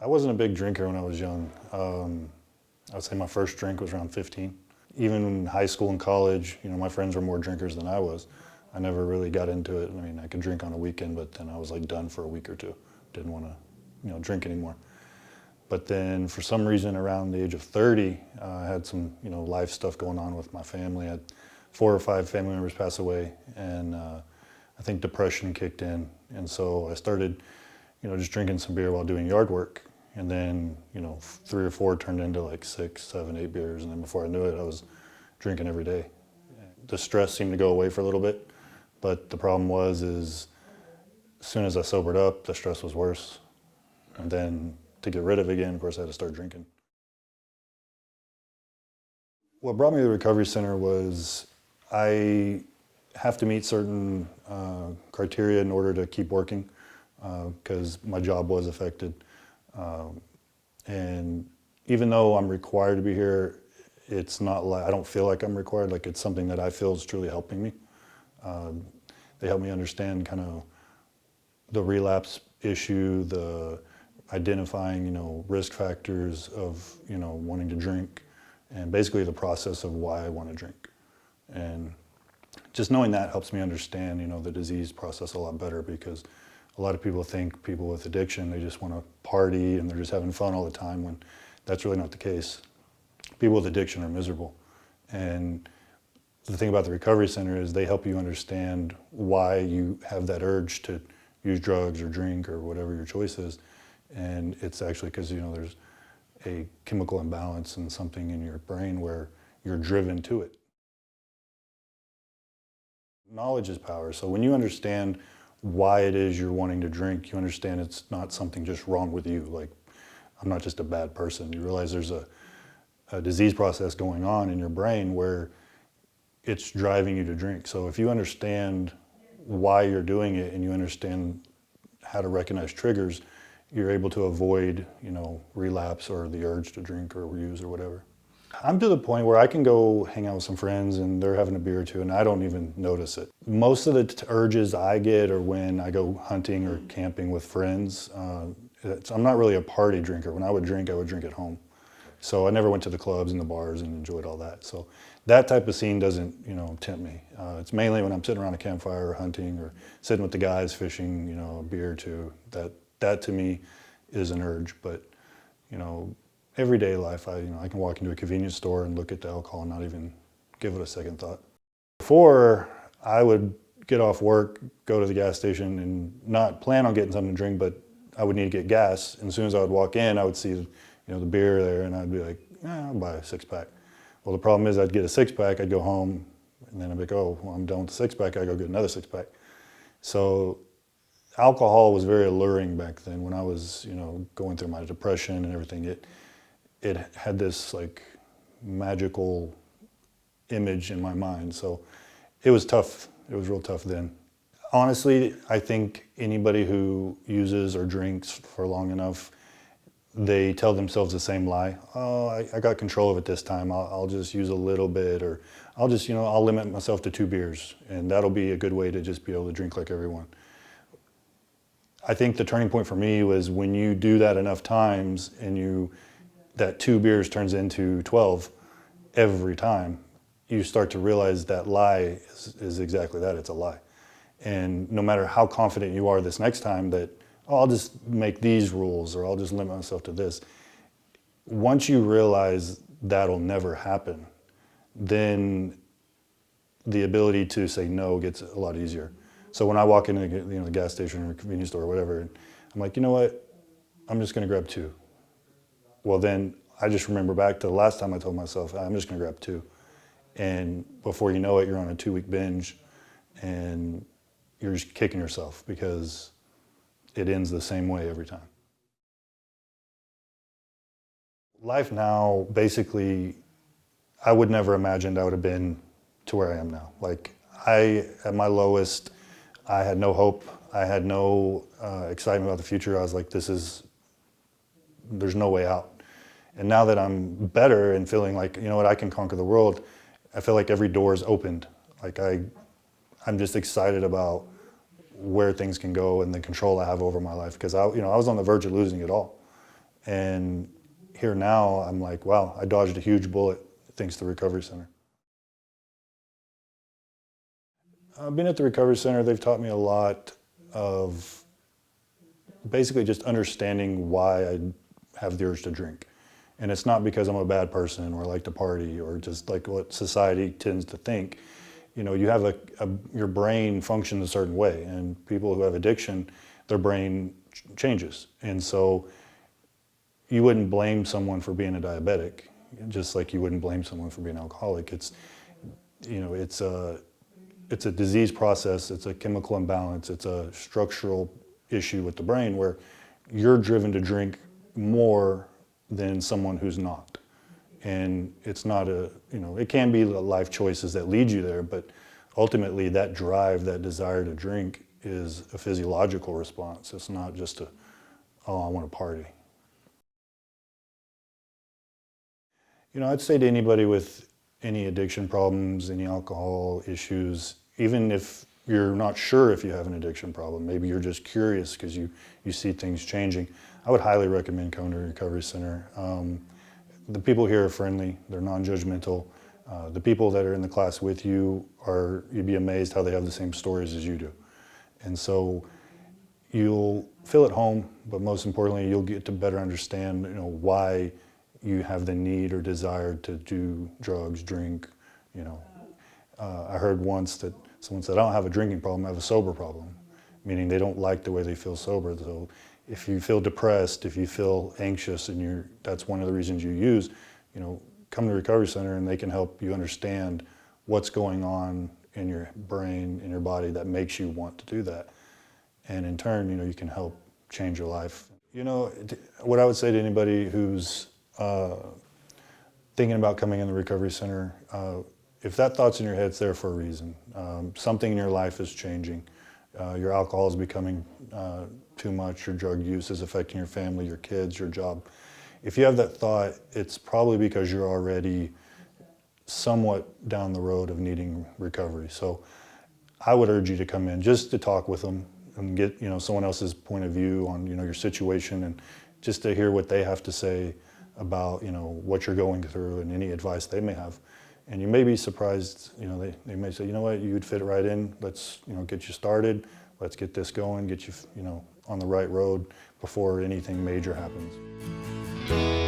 wasn't a big drinker when I was young. I would say my first drink was around 15. Even in high school and college, my friends were more drinkers than I was. I never really got into it. I mean, I could drink on a weekend, but then I was like done for a week or two. Didn't want to, drink anymore. But then for some reason around the age of 30, I had some, life stuff going on with my family. I had 4 or 5 family members pass away, and I think depression kicked in. And so I started, just drinking some beer while doing yard work. And then, 3 or 4 turned into like 6, 7, 8 beers. And then before I knew it, I was drinking every day. The stress seemed to go away for a little bit. But the problem is as soon as I sobered up, the stress was worse. And then to get rid of it again, of course, I had to start drinking. What brought me to the recovery center was I have to meet certain criteria in order to keep working because my job was affected. And even though I'm required to be here, it's not like, I don't feel like I'm required, like it's something that I feel is truly helping me. They help me understand kind of the relapse issue, the identifying, risk factors of, wanting to drink, and basically the process of why I want to drink. And just knowing that helps me understand, the disease process a lot better, because a lot of people think people with addiction, they just want to party and they're just having fun all the time, when that's really not the case. People with addiction are miserable. And the thing about the recovery center is they help you understand why you have that urge to use drugs or drink or whatever your choice is. And it's actually because, there's a chemical imbalance and something in your brain where you're driven to it. Knowledge is power. So when you understand why it is you're wanting to drink, you understand it's not something just wrong with you. Like, I'm not just a bad person. You realize there's a disease process going on in your brain where it's driving you to drink. So if you understand why you're doing it and you understand how to recognize triggers, you're able to avoid, relapse or the urge to drink or use or whatever. I'm to the point where I can go hang out with some friends and they're having a beer or two and I don't even notice it. Most of the urges I get are when I go hunting or camping with friends. I'm not really a party drinker. When I would drink at home. So I never went to the clubs and the bars and enjoyed all that. So that type of scene doesn't, tempt me. It's mainly when I'm sitting around a campfire or hunting or sitting with the guys fishing, a beer or two. That to me is an urge. But, everyday life, I can walk into a convenience store and look at the alcohol and not even give it a second thought. Before, I would get off work, go to the gas station and not plan on getting something to drink, but I would need to get gas. And as soon as I would walk in, I would see the beer there, and I'd be like, I'll buy a 6-pack. Well, the problem is I'd get a 6-pack, I'd go home, and then I'd be like, oh, well, I'm done with the 6-pack, I'd go get another 6-pack. So alcohol was very alluring back then when I was, going through my depression and everything. It had this like magical image in my mind. So it was tough. It was real tough then. Honestly, I think anybody who uses or drinks for long enough, they tell themselves the same lie. Oh, I got control of it this time. I'll just use a little bit, or I'll just, I'll limit myself to 2 beers, and that'll be a good way to just be able to drink like everyone. I think the turning point for me was when you do that enough times and that 2 beers turns into 12 every time, you start to realize that lie is exactly that, it's a lie. And no matter how confident you are this next time that, oh, I'll just make these rules or I'll just limit myself to this. Once you realize that'll never happen, then the ability to say no gets a lot easier. So when I walk into the gas station or convenience store or whatever, I'm like, you know what, I'm just gonna grab 2. Well, then I just remember back to the last time I told myself, I'm just gonna grab 2. And before you know it, you're on a 2-week binge and you're just kicking yourself because it ends the same way every time. Life now, basically, I would never imagined I would have been to where I am now. Like, at my lowest, I had no hope. I had no excitement about the future. I was like, there's no way out. And now that I'm better and feeling like, you know what, I can conquer the world, I feel like every door is opened. Like I'm just excited about where things can go and the control I have over my life. Because I was on the verge of losing it all. And here now, I'm like, wow, I dodged a huge bullet thanks to the Recovery Center. Being at the Recovery Center, they've taught me a lot of basically just understanding why I have the urge to drink. And it's not because I'm a bad person or like to party or just like what society tends to think. You know, you have your brain functions a certain way, and people who have addiction, their brain changes. And so you wouldn't blame someone for being a diabetic, just like you wouldn't blame someone for being alcoholic. It's, you know, it's a disease process, it's a chemical imbalance, it's a structural issue with the brain where you're driven to drink more than someone who's not. And it's not it can be the life choices that lead you there, but ultimately that drive, that desire to drink is a physiological response. It's not just oh, I want to party. You know, I'd say to anybody with any addiction problems, any alcohol issues, even if you're not sure if you have an addiction problem, maybe you're just curious because you see things changing, I would highly recommend coming to a recovery center. The people here are friendly, they're non-judgmental. The people that are in the class with you you'd be amazed how they have the same stories as you do. And so you'll feel at home, but most importantly, you'll get to better understand, why you have the need or desire to do drugs, drink, I heard once that someone said, I don't have a drinking problem, I have a sober problem, meaning they don't like the way they feel sober. So if you feel depressed, if you feel anxious, and that's one of the reasons you use, come to the Recovery Center and they can help you understand what's going on in your brain, in your body that makes you want to do that. And in turn, you can help change your life. What I would say to anybody who's thinking about coming in the Recovery Center, if that thought's in your head, it's there for a reason. Something in your life is changing. Your alcohol is becoming too much, your drug use is affecting your family, your kids, your job. If you have that thought, it's probably because you're already somewhat down the road of needing recovery. So I would urge you to come in just to talk with them and get someone else's point of view on your situation, and just to hear what they have to say about what you're going through and any advice they may have. And you may be surprised, they may say, you know what, you'd fit right in, let's get you started, let's get this going, get you on the right road before anything major happens.